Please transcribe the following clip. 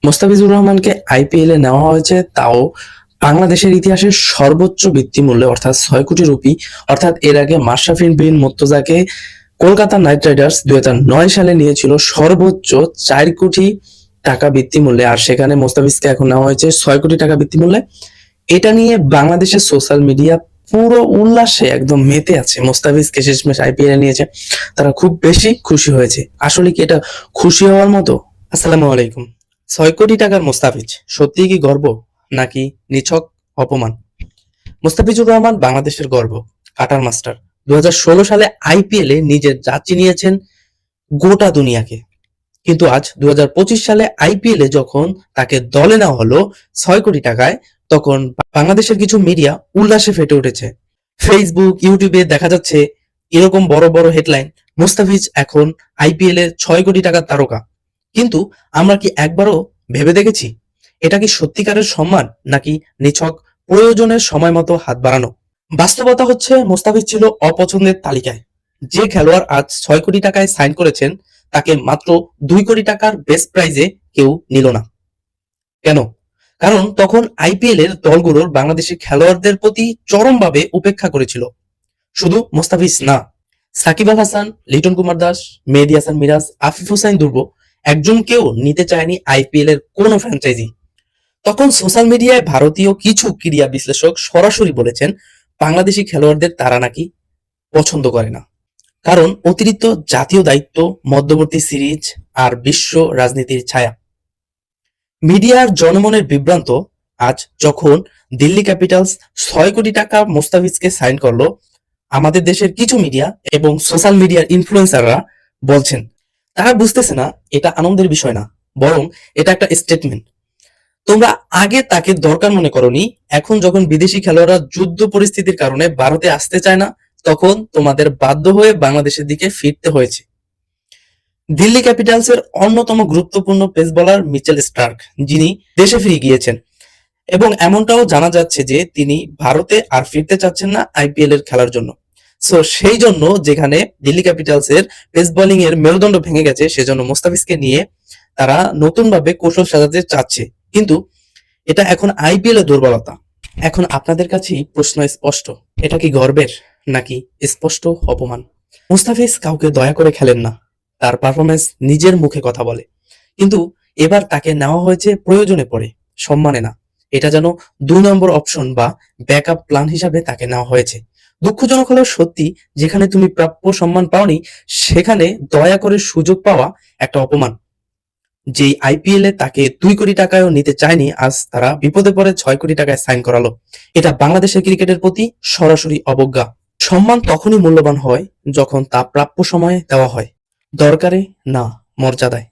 মোস্তাফিজুর রহমানকে আইপিএল এ নেওয়া হয়েছে, তাও বাংলাদেশের ইতিহাসের সর্বোচ্চ বৃত্তিমূল্যে অর্থাৎ 6 কোটি রুপি। অর্থাৎ এর আগে মাশরাফি বিন মুর্তজাকে কলকাতা নাইট রাইডার্স 2009 সালে নিয়েছিল সর্বোচ্চ 4 কোটি টাকা বৃত্তিমূল্যে, আর সেখানে মোস্তাফিজকে এখন নেওয়া হয়েছে 6 কোটি টাকা বৃত্তিমূল্যে। এটা নিয়ে বাংলাদেশের সোশ্যাল মিডিয়া পুরো উল্লাসে একদম মেতে আছে। মোস্তাফিজকে শেষমেশ আইপিএল এ নিয়েছে, তারা খুব বেশি খুশি হয়েছে। আসলে কি এটা খুশি হওয়ার মতো? আসসালামু আলাইকুম। 6 কোটি টাকার মোস্তাফিজ সত্যিই কি গর্ব নাকি নিছক অপমান? মোস্তাফিজুর রহমান বাংলাদেশের গর্ব, কাটার মাস্টার। 2016 সালে আইপিএল এ নিজের জাত চিনিয়েছেন গোটা দুনিয়াকে, কিন্তু আজ 2025 সালে আইপিএল এ যখন তাকে দলে নেওয়া হলো 6 কোটি টাকায়, তখন বাংলাদেশের কিছু মিডিয়া উল্লাসে ফেটে উঠেছে। ফেসবুক, ইউটিউবে দেখা যাচ্ছে এরকম বড় বড় হেডলাইন, মোস্তাফিজ এখন আইপিএল এর 6 কোটি টাকার তারকা। কিন্তু আমরা কি একবারও ভেবে দেখেছি এটা কি সত্যিকারের সম্মান নাকি নিছক প্রয়োজনের সময় মতো হাত বাড়ানো? বাস্তবতা হচ্ছে মোস্তাফিজ ছিল অপছন্দের তালিকায়। যে খেলোয়াড় আজ 6 কোটি টাকায় সাইন করেছেন তাকে মাত্র 2 কোটি টাকার বেস্ট প্রাইজে কেউ নিল না। কেন? কারণ তখন আইপিএল এর দলগুলোর বাংলাদেশি খেলোয়াড়দের প্রতি চরমভাবে উপেক্ষা করেছিল। শুধু মোস্তাফিজ না, সাকিব আল হাসান, লিটন কুমার দাস, মেহেদী হাসান মিরাজ, আফিফ হুসাইন দুর্গ একজনকেও নিতে চায়নি আইপিএল এর কোনো ফ্র্যাঞ্চাইজি। তখন সোশ্যাল মিডিয়ায় ভারতীয় কিছু ক্রীড়া বিশ্লেষক সরাসরি বলেছেন বাংলাদেশি খেলোয়াড়দের তারা নাকি পছন্দ করে না, কারণ অতিরিক্ত জাতীয় দায়িত্ব, মধ্যবর্তী সিরিজ আর বিশ্ব রাজনীতির ছায়া। মিডিয়ার জনমনের বিভ্রান্ত। আজ যখন দিল্লি ক্যাপিটালস 6 কোটি টাকা মোস্তাফিজকে সাইন করলো, আমাদের দেশের কিছু মিডিয়া এবং সোশ্যাল মিডিয়ার ইনফ্লুয়েন্সাররা বলছেন তারা বুঝতেছে না এটা আনন্দের বিষয় না, বরং এটা একটা স্টেটমেন্ট। তোমরা আগে তাকে দরকার মনে করনি, এখন যখন বিদেশি খেলোয়াড়রা যুদ্ধ পরিস্থিতির কারণে ভারতে আসতে চায় না, তখন তোমাদের বাধ্য হয়ে বাংলাদেশের দিকে ফিরতে হয়েছে। দিল্লি ক্যাপিটালসের অন্যতম গুরুত্বপূর্ণ পেস বোলার মিচেল স্টার্ক, যিনি দেশে ফিরে গিয়েছেন, এবং এমনটাও জানা যাচ্ছে যে তিনি ভারতে আর ফিরতে চাচ্ছেন না আইপিএল এর খেলার জন্য। সো সেই জন্য যেখানে দিল্লি ক্যাপিটালস এর পেস বোলিং এর মেরুদণ্ড ভেঙে গেছে, সেজন্য মোস্তাফিজকে নিয়ে তারা নতুন ভাবে কৌশল সাজাতে চাচ্ছে, কিন্তু এটা এখন আইপিএল এর দুর্বলতা। এখন আপনাদের কাছেই প্রশ্ন স্পষ্ট, এটা কি গর্বের নাকি স্পষ্ট অপমান? মুস্তাফিজ কাউকে দয়া করে খেলেন না, তার পারফরমেন্স নিজের মুখে কথা বলে, কিন্তু এবার তাকে নেওয়া হয়েছে প্রয়োজনে পড়ে, সম্মানে না। এটা যেন 2 নম্বর অপশন বা ব্যাকআপ প্ল্যান হিসাবে তাকে নেওয়া হয়েছে। দুঃখজনক হলেও সত্যি, যেখানে তুমি প্রাপ্য সম্মান পাওনি সেখানে দয়া করে সুযোগ পাওয়া একটা অপমান। যেই আইপিএল এ তাকে 2 কোটি টাকায়ও নিতে চায়নি, আজ তারা বিপদে পড়ে 6 কোটি টাকায় সাইন করালো। এটা বাংলাদেশের ক্রিকেটের প্রতি সরাসরি অবজ্ঞা। সম্মান তখনই মূল্যবান হয় যখন তা প্রাপ্য সময়ে দেওয়া হয়, দরকারে না, মর্যাদায়।